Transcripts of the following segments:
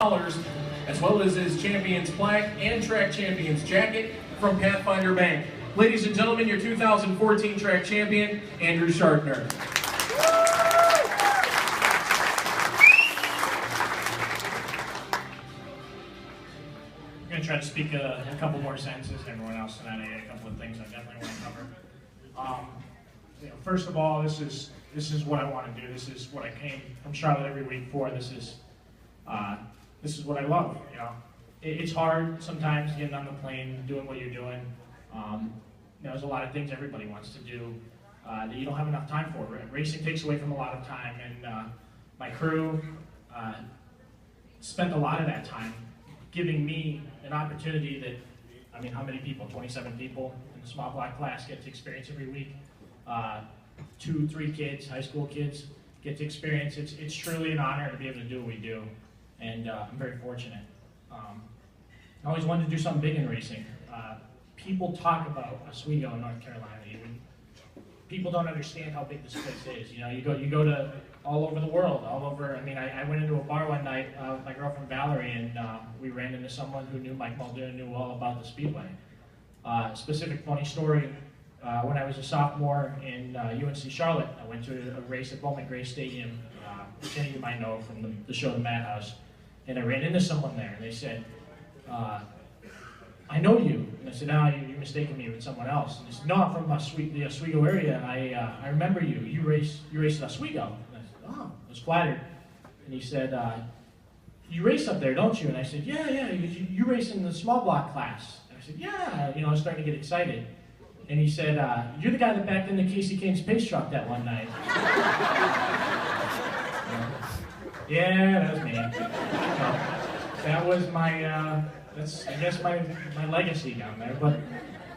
as well as his champion's plaque and track champion's jacket from Pathfinder Bank. Ladies and gentlemen, your 2014 track champion, Andrew Schartner. I'm going to try to speak a couple more sentences than everyone else tonight. I got a couple of things I definitely want to cover. First of all, this is what I want to do. This is what I came from Charlotte every week for. This is what I love. It's hard sometimes getting on the plane, doing what you're doing. There's a lot of things everybody wants to do that you don't have enough time for. Racing takes away from a lot of time, and my crew spent a lot of that time giving me an opportunity that, how many people? 27 people in the small block class get to experience every week. 2, 3 kids, high school kids, get to experience. It's truly an honor to be able to do what we do, and I'm very fortunate. I always wanted to do something big in racing. People talk about Oswego, North Carolina. People don't understand how big this place is. You go to all over the world, all over. I went into a bar one night with my girlfriend Valerie, and we ran into someone who knew Mike Muldoon, knew all about the Speedway. Specific funny story. When I was a sophomore in UNC Charlotte, I went to a race at Bowman Gray Stadium, which any of you might know from the show The Madhouse, and I ran into someone there, and they said, I know you. And I said, no, you're mistaking me with someone else. And they said, no, I'm from the Oswego area. I remember you. You raced at Oswego. And I said, oh, I was flattered. And he said, you race up there, don't you? And I said, yeah. You race in the small block class. And I said, yeah. I was starting to get excited. And he said, you're the guy that backed into Casey Kane's pace truck that one night. Yeah, that was me. That was my, that's, I guess, my legacy down there. But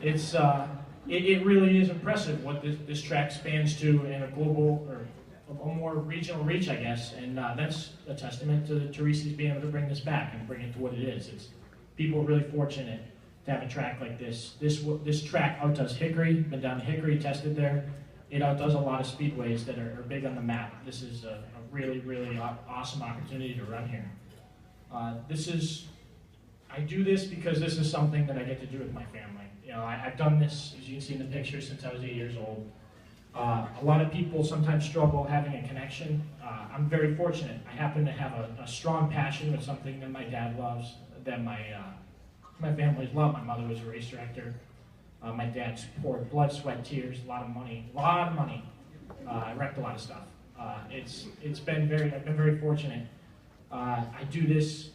it's, it really is impressive what this track spans to in a global, or a more regional reach, I guess. And that's a testament to Teresa's being able to bring this back and bring it to what it is. People are really fortunate to have a track like this. This track outdoes Hickory. Been down to Hickory, tested there. It outdoes a lot of speedways that are big on the map. This is a really, really awesome opportunity to run here. I do this because this is something that I get to do with my family. I've done this, as you can see in the picture, since I was 8 years old. A lot of people sometimes struggle having a connection. I'm very fortunate. I happen to have a strong passion with something that my dad loves, that my family's love. My mother was a race director. My dad's poured blood, sweat, tears, a lot of money. I wrecked a lot of stuff. I've been very fortunate. I do this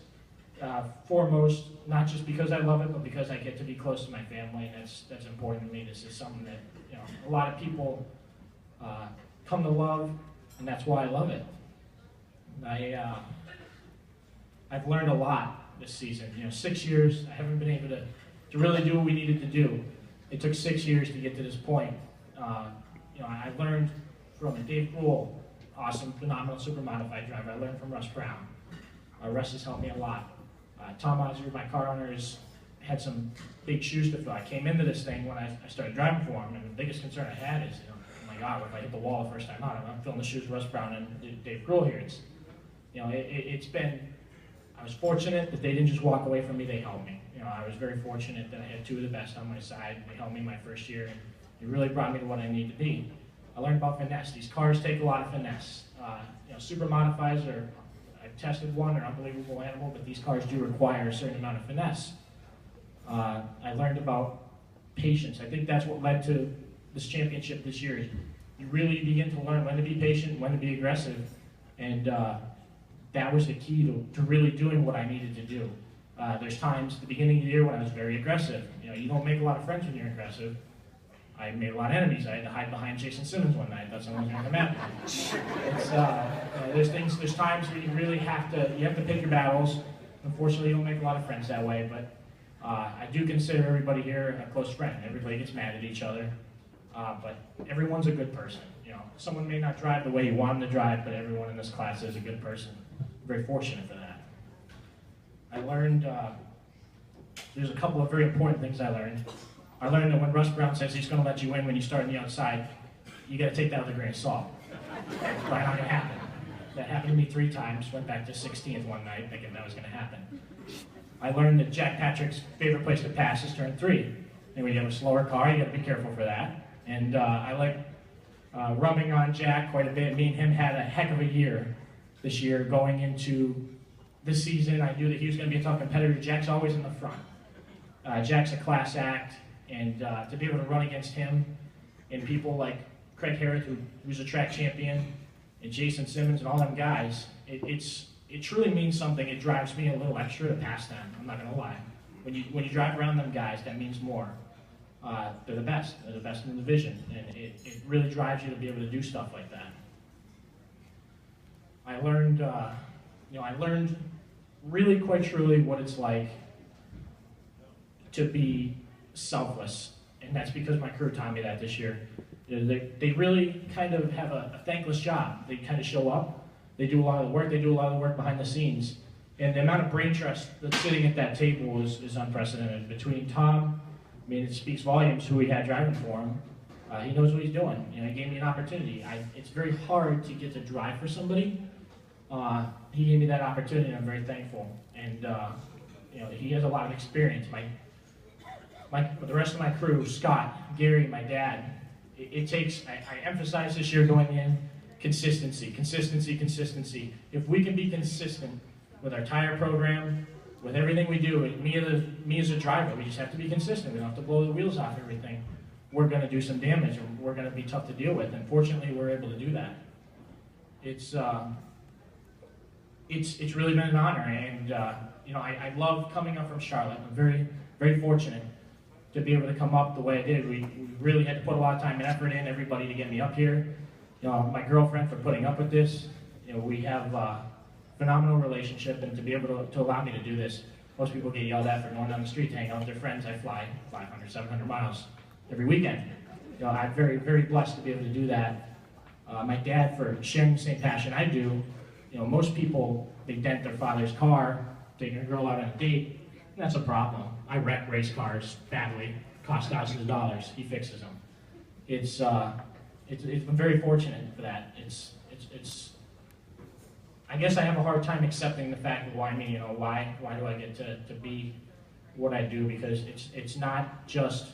foremost, not just because I love it, but because I get to be close to my family, and that's important to me. This is something that a lot of people come to love, and that's why I love it. I've learned a lot this season. 6 years, I haven't been able to really do what we needed to do. It took 6 years to get to this point. I learned from Dave Brule, awesome, phenomenal super modified driver. I learned from Russ Brown. Russ has helped me a lot. Tom Osler, my car owner, had some big shoes to fill. I came into this thing when I started driving for him, and the biggest concern I had is, oh my God, if I hit the wall the first time out, I'm filling the shoes of Russ Brown and Dave Brule here. I was fortunate that they didn't just walk away from me, they helped me. I was very fortunate that I had 2 of the best on my side. They helped me my first year, and it really brought me to what I need to be. I learned about finesse. These cars take a lot of finesse. Super modifies I've tested one, are unbelievable animal, but these cars do require a certain amount of finesse. I learned about patience. I think that's what led to this championship this year. You really begin to learn when to be patient, when to be aggressive, and that was the key to really doing what I needed to do. There's times at the beginning of the year when I was very aggressive. You don't make a lot of friends when you're aggressive. I made a lot of enemies. I had to hide behind Jason Simmons one night. That's someone on the map. There's times where you really have to pick your battles. Unfortunately, you don't make a lot of friends that way, but I do consider everybody here a close friend. Everybody gets mad at each other, but everyone's a good person. Someone may not drive the way you want them to drive, but everyone in this class is a good person. I'm very fortunate for that. I learned, there's a couple of very important things I learned. I learned that when Russ Brown says he's going to let you win when you start on the outside, you got to take that with a grain of salt. It's probably not going to happen. That happened to me 3 times. Went back to 16th one night thinking that was going to happen. I learned that Jack Patrick's favorite place to pass is turn 3. And when you have a slower car, you got to be careful for that. And I like rubbing on Jack quite a bit. Me and him had a heck of a year this year going into this season. I knew that he was going to be a tough competitor. Jack's always in the front. Jack's a class act, and to be able to run against him and people like Craig Harris, who's a track champion, and Jason Simmons and all them guys, it truly means something. It drives me a little extra to pass them. I'm not going to lie. When you drive around them guys, that means more. They're the best. They're the best in the division, and it really drives you to be able to do stuff like that. I learned, I learned really quite truly what it's like to be selfless, and that's because my crew taught me that this year. They really kind of have a thankless job. They kind of show up, they do a lot of the work, they do a lot of the work behind the scenes, and the amount of brain trust that's sitting at that table is unprecedented. Between Tom, I mean, it speaks volumes who he had driving for him. He knows what he's doing. He gave me an opportunity. It's very hard to get to drive for somebody. He gave me that opportunity, and I'm very thankful. And he has a lot of experience. The rest of my crew, Scott, Gary, my dad, it takes, I emphasize this year going in, consistency, consistency, consistency. If we can be consistent with our tire program, with everything we do, me as a driver, we just have to be consistent. We don't have to blow the wheels off everything. We're going to do some damage, and we're going to be tough to deal with. And fortunately, we're able to do that. It's really been an honor, and I love coming up from Charlotte. I'm very, very fortunate to be able to come up the way I did. We really had to put a lot of time and effort in, everybody, to get me up here. My girlfriend for putting up with this. We have a phenomenal relationship, and to be able to allow me to do this. Most people get yelled at for going down the street to hang out with their friends. I fly 500, 700 miles every weekend. I'm very, very blessed to be able to do that. My dad for sharing the same passion I do. Most people, they dent their father's car, taking a girl out on a date, and that's a problem. I wreck race cars badly, cost thousands of dollars. He fixes them. I'm very fortunate for that. I guess I have a hard time accepting the fact of why me. Why do I get to be what I do? Because it's not just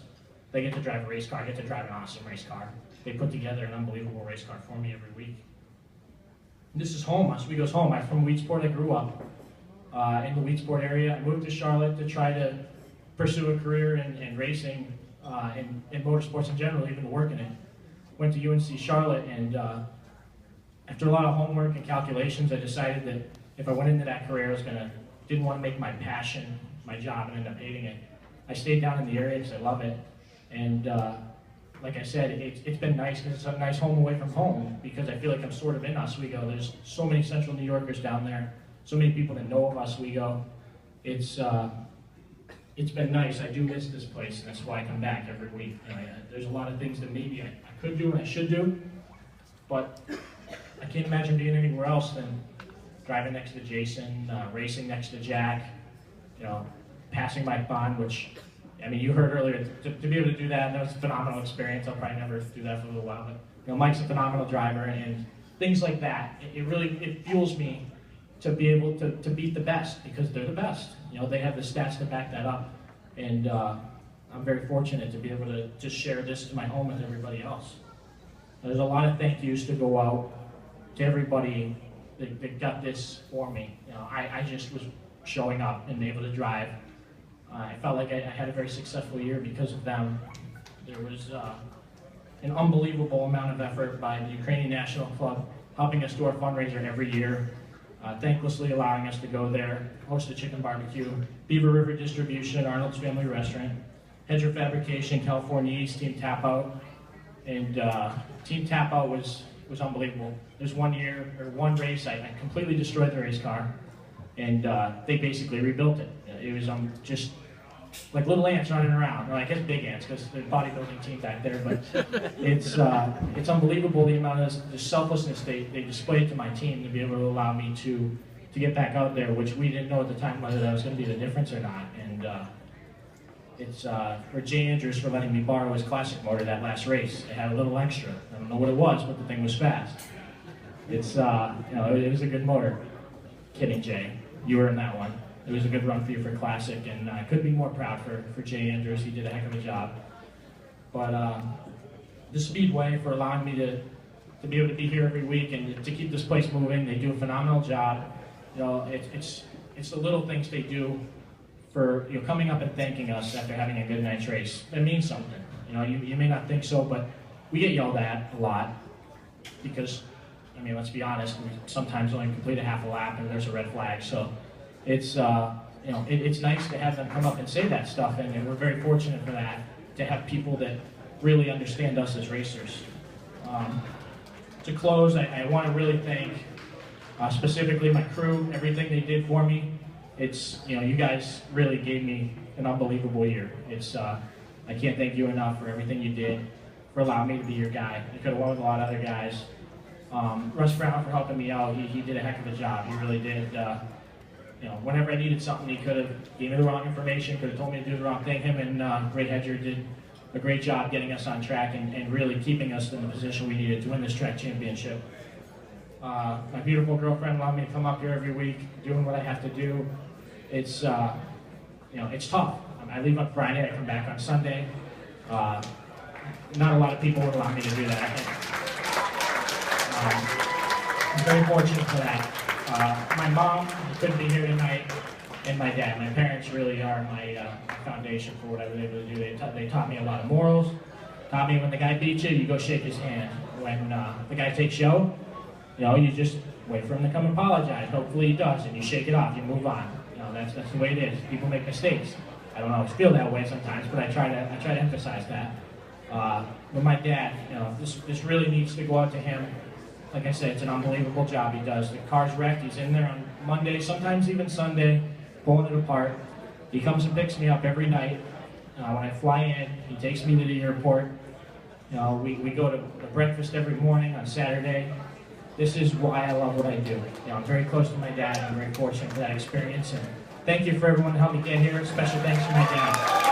they get to drive a race car. I get to drive an awesome race car. They put together an unbelievable race car for me every week. And this is home. Oswego's home. I'm from Weedsport. I grew up in the Weedsport area. I moved to Charlotte to try to pursue a career in racing, in motorsports in general, even to work in it. Went to UNC Charlotte, and after a lot of homework and calculations, I decided that if I went into that career, didn't want to make my passion my job and end up hating it. I stayed down in the area because I love it, and like I said, it's been nice because it's a nice home away from home, because I feel like I'm sort of in Oswego. There's so many Central New Yorkers down there, so many people that know of Oswego. It's been nice. I do miss this place, and that's why I come back every week. There's a lot of things that maybe I could do and I should do, but I can't imagine being anywhere else than driving next to Jason, racing next to Jack, passing Mike Bond, which, you heard earlier, to be able to do that was a phenomenal experience. I'll probably never do that for a little while, but Mike's a phenomenal driver, and things like that. It fuels me to be able to beat the best, because they're the best. They have the stats to back that up, and I'm very fortunate to be able to share this as my home with everybody else. There's a lot of thank yous to go out to everybody that got this for me. I just was showing up and able to drive. I felt like I had a very successful year because of them. There was an unbelievable amount of effort by the Ukrainian National Club, helping us do our fundraiser every year, thanklessly allowing us to go there, host a chicken barbecue, Beaver River Distribution, Arnold's Family Restaurant, Hedger Fabrication, California East, Team Tap Out, and Team Tap Out was unbelievable. There's one race, I completely destroyed the race car, and they basically rebuilt it. It was just like little ants running around, or I guess big ants, because the bodybuilding team back there, but it's unbelievable the amount of the selflessness they displayed to my team to be able to allow me to get back out there, which we didn't know at the time whether that was going to be the difference or not. And it's for Jay Andrews for letting me borrow his classic motor that last race. It had a little extra. I don't know what it was, but the thing was fast. It's it was a good motor. Kidding, Jay. You were in that one. It was a good run for you for Classic, and I couldn't be more proud for Jay Andrews. He did a heck of a job. But the Speedway, for allowing me to be able to be here every week and to keep this place moving. They do a phenomenal job. It's the little things they do for coming up and thanking us after having a good night's race. It means something. You may not think so, but we get yelled at a lot because, I mean, let's be honest, we sometimes only complete a half a lap and there's a red flag. So it's it's nice to have them come up and say that stuff, and we're very fortunate for that, to have people that really understand us as racers. To close, I want to really thank specifically my crew, everything they did for me. It's, you guys really gave me an unbelievable year. I can't thank you enough for everything you did, for allowing me to be your guy. You could have won with a lot of other guys. Russ Brown for helping me out. He did a heck of a job. He really did. Whenever I needed something, he could have gave me the wrong information, could have told me to do the wrong thing. Him and Ray Hedger did a great job getting us on track and really keeping us in the position we needed to win this track championship. My beautiful girlfriend allowed me to come up here every week, doing what I have to do. It's it's tough. I leave on Friday, I come back on Sunday. Not a lot of people would allow me to do that. I'm very fortunate for that. My mom couldn't be here tonight, and my dad. My parents really are my foundation for what I was able to do. They taught me a lot of morals. Taught me when the guy beats you, you go shake his hand. When the guy takes you out, you just wait for him to come apologize. Hopefully he does, and you shake it off. You move on. That's the way it is. People make mistakes. I don't always feel that way sometimes, but I try to emphasize that. With my dad, this really needs to go out to him. Like I said, it's an unbelievable job he does. The car's wrecked. He's in there on Monday, sometimes even Sunday, pulling it apart. He comes and picks me up every night. When I fly in, he takes me to the airport. We go to breakfast every morning on Saturday. This is why I love what I do. I'm very close to my dad. I'm very fortunate for that experience. And thank you for everyone who helped me get here. Special thanks to my dad.